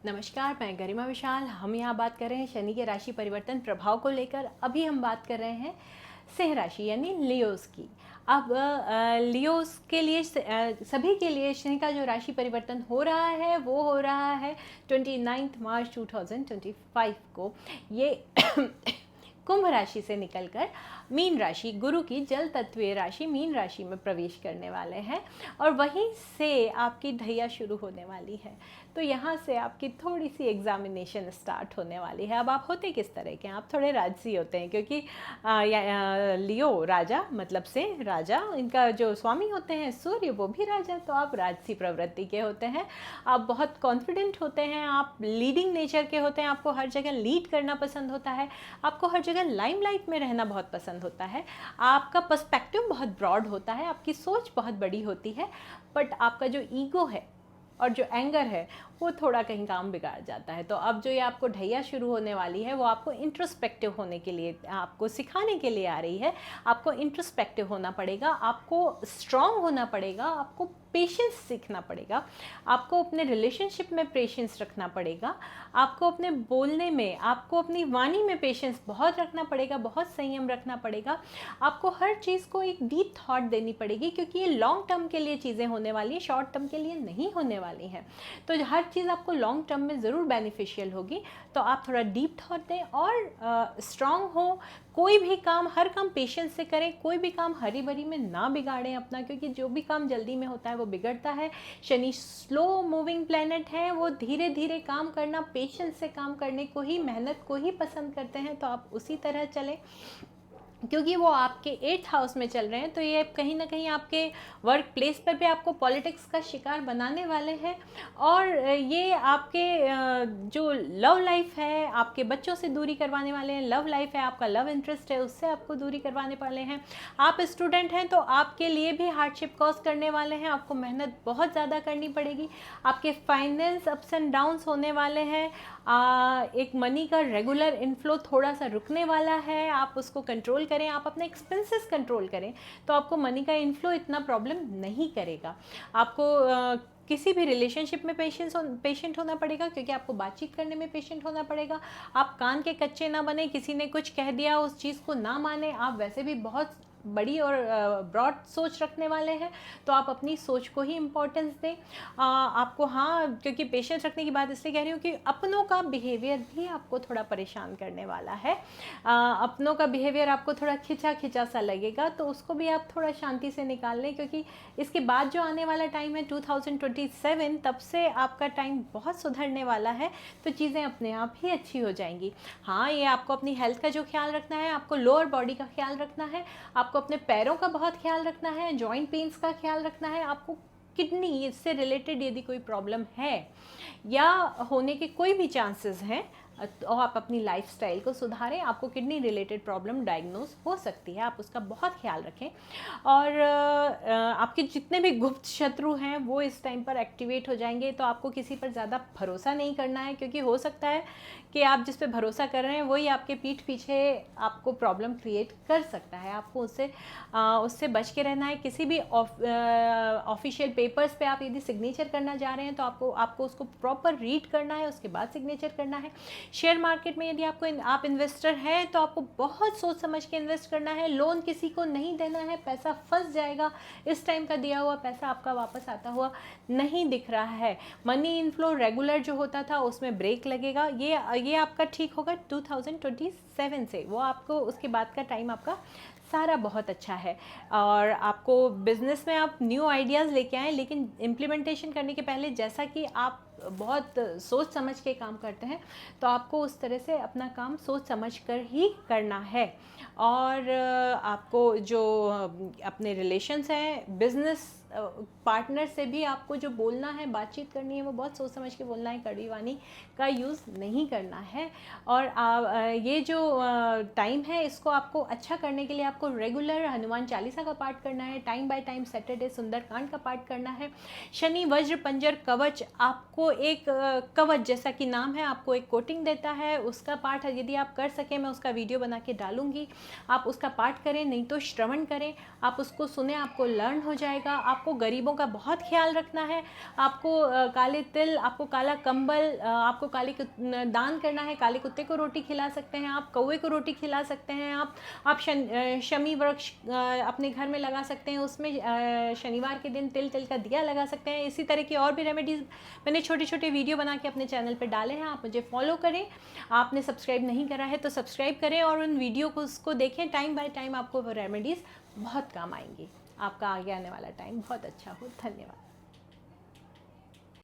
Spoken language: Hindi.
नमस्कार, मैं गरिमा विशाल। हम यहाँ बात कर रहे हैं शनि के राशि परिवर्तन प्रभाव को लेकर। अभी हम बात कर रहे हैं सिंह राशि यानी लियोस की। अब लियोस के लिए सभी के लिए शनि का जो राशि परिवर्तन हो रहा है वो हो रहा है 29 मार्च 2025 को। ये कुंभ राशि से निकलकर मीन राशि, गुरु की जल तत्वीय राशि मीन राशि में प्रवेश करने वाले हैं और वहीं से आपकी ढैया शुरू होने वाली है। तो यहाँ से आपकी थोड़ी सी एग्जामिनेशन स्टार्ट होने वाली है। अब आप होते किस तरह के हैं? आप थोड़े राजसी होते हैं, क्योंकि लियो राजा मतलब से राजा, इनका जो स्वामी होते हैं सूर्य, वो भी राजा, तो आप राजसी प्रवृत्ति के होते हैं। आप बहुत कॉन्फिडेंट होते हैं, आप लीडिंग नेचर के होते हैं, आपको हर जगह लीड करना पसंद होता है, आपको हर जगह लाइमलाइट में रहना बहुत पसंद होता है, आपका पर्सपेक्टिव बहुत ब्रॉड होता है, आपकी सोच बहुत बड़ी होती है, बट आपका जो ईगो है और जो एंगर है वो थोड़ा कहीं काम बिगाड़ जाता है। तो अब जो ये आपको ढैया शुरू होने वाली है वो आपको इंट्रोस्पेक्टिव होने के लिए, आपको सिखाने के लिए आ रही है। आपको इंट्रोस्पेक्टिव होना पड़ेगा, आपको स्ट्रांग होना पड़ेगा, आपको पेशेंस सीखना पड़ेगा, आपको अपने रिलेशनशिप में पेशेंस रखना पड़ेगा, आपको अपने बोलने में, आपको अपनी वाणी में पेशेंस बहुत रखना पड़ेगा, बहुत संयम रखना पड़ेगा। आपको हर चीज़ को एक डीप थॉट देनी पड़ेगी, क्योंकि ये लॉन्ग टर्म के लिए चीज़ें होने वाली हैं, शॉर्ट टर्म के लिए नहीं होने वाली हैं। तो हर चीज़ आपको लॉन्ग टर्म में ज़रूर बेनिफिशियल होगी। तो आप थोड़ा डीप थॉट दें और स्ट्रांग हो। कोई भी काम, हर काम पेशेंस से करें, कोई भी काम हरी भरी में ना बिगाड़ें अपना, क्योंकि जो भी काम जल्दी में होता है वो बिगड़ता है। शनि स्लो मूविंग प्लेनेट है, वो धीरे धीरे काम करना, पेशेंस से काम करने को ही, मेहनत को ही पसंद करते हैं। तो आप उसी तरह चलें, क्योंकि वो आपके 8th हाउस में चल रहे हैं। तो ये कहीं ना कहीं आपके वर्क प्लेस पर भी आपको पॉलिटिक्स का शिकार बनाने वाले हैं, और ये आपके जो लव लाइफ है, आपके बच्चों से दूरी करवाने वाले हैं। लव लाइफ है, आपका लव इंटरेस्ट है, उससे आपको दूरी करवाने वाले हैं। आप स्टूडेंट हैं तो आपके लिए भी हार्डशिप कॉज करने वाले हैं, आपको मेहनत बहुत ज़्यादा करनी पड़ेगी। आपके फाइनेंस अप्स एंड डाउन्स होने वाले हैं। एक मनी का रेगुलर इनफ्लो थोड़ा सा रुकने वाला है, आप उसको कंट्रोल करें, आप अपने एक्सपेंसेस कंट्रोल करें, तो आपको मनी का इनफ्लो इतना प्रॉब्लम नहीं करेगा। आपको किसी भी रिलेशनशिप में पेशेंट होना पड़ेगा, क्योंकि आपको बातचीत करने में पेशेंट होना पड़ेगा। आप कान के कच्चे ना बने, किसी ने कुछ कह दिया उस चीज़ को ना माने। आप वैसे भी बहुत बड़ी और ब्रॉड सोच रखने वाले हैं, तो आप अपनी सोच को ही इम्पोर्टेंस दें। आपको, हाँ, क्योंकि पेशेंस रखने की बात इसलिए कह रही हूँ कि अपनों का बिहेवियर भी आपको थोड़ा परेशान करने वाला है। अपनों का बिहेवियर आपको थोड़ा खिंचा खिंचा सा लगेगा, तो उसको भी आप थोड़ा शांति से निकाल लें, क्योंकि इसके बाद जो आने वाला टाइम है 2027, तब से आपका टाइम बहुत सुधरने वाला है, तो चीज़ें अपने आप ही अच्छी हो जाएंगी। हाँ, ये आपको अपनी हेल्थ का जो ख्याल रखना है, आपको लोअर बॉडी का ख्याल रखना है, आपको अपने पैरों का बहुत ख्याल रखना है, जॉइंट पेन्स का ख्याल रखना है। आपको किडनी, इससे रिलेटेड यदि कोई प्रॉब्लम है या होने के कोई भी चांसेस हैं, तो आप अपनी लाइफस्टाइल को सुधारें। आपको किडनी रिलेटेड प्रॉब्लम डायग्नोज हो सकती है, आप उसका बहुत ख्याल रखें। और आपके जितने भी गुप्त शत्रु हैं वो इस टाइम पर एक्टिवेट हो जाएंगे। तो आपको किसी पर ज़्यादा भरोसा नहीं करना है, क्योंकि हो सकता है कि आप जिस पे भरोसा कर रहे हैं वही आपके पीठ पीछे आपको प्रॉब्लम क्रिएट कर सकता है। आपको उससे बच के रहना है। किसी भी ऑफिशियल पेपर्स पे आप यदि सिग्नेचर करना जा रहे हैं तो आपको उसको प्रॉपर रीड करना है, उसके बाद सिग्नेचर करना है। शेयर मार्केट में यदि आप इन्वेस्टर हैं तो आपको बहुत सोच समझ के इन्वेस्ट करना है। लोन किसी को नहीं देना है, पैसा फंस जाएगा। इस टाइम का दिया हुआ पैसा आपका वापस आता हुआ नहीं दिख रहा है। मनी इनफ्लो रेगुलर जो होता था उसमें ब्रेक लगेगा। ये आपका ठीक होगा 2027 से। वो आपको उसके बाद का टाइम आपका सारा बहुत अच्छा है। और आपको बिजनेस में आप न्यू आइडियाज़ लेके आएँ, लेकिन इम्प्लीमेंटेशन करने के पहले, जैसा कि आप बहुत सोच समझ के काम करते हैं, तो आपको उस तरह से अपना काम सोच समझ कर ही करना है। और आपको जो अपने रिलेशंस हैं, बिजनेस पार्टनर से भी आपको जो बोलना है, बातचीत करनी है, वो बहुत सोच समझ के बोलना है। कड़वी वाणी का यूज़ नहीं करना है। और ये जो टाइम है, इसको आपको अच्छा करने के लिए आपको रेगुलर हनुमान चालीसा का पाठ करना है, time by time Saturday Sundarkand का पाठ करना है। शनि वज्र पंजर कवच आपको एक कवच, जैसा कि नाम है, आपको एक कोटिंग देता है। उसका पाठ यदि आप कर सकें, मैं उसका वीडियो बना के डालूंगी, आप उसका पाठ करें, नहीं तो श्रवण करें, आप उसको सुने, आपको लर्न हो जाएगा। आप आपको गरीबों का बहुत ख्याल रखना है, आपको काले तिल, आपको काला कंबल, आपको काले दान करना है। काले कुत्ते को रोटी खिला सकते हैं आप, कौवे को रोटी खिला सकते हैं आप शमी वृक्ष अपने घर में लगा सकते हैं, उसमें शनिवार के दिन तिल का दिया लगा सकते हैं। इसी तरह की और भी रेमेडीज़ मैंने छोटे छोटे वीडियो बना के अपने चैनल पर डाले हैं, आप मुझे फॉलो करें। आपने सब्सक्राइब नहीं करा है तो सब्सक्राइब करें और उन वीडियो को उसको देखें। टाइम बाय टाइम आपको वो रेमेडीज़ बहुत काम आएंगी। आपका आगे आने वाला टाइम बहुत अच्छा हो। धन्यवाद।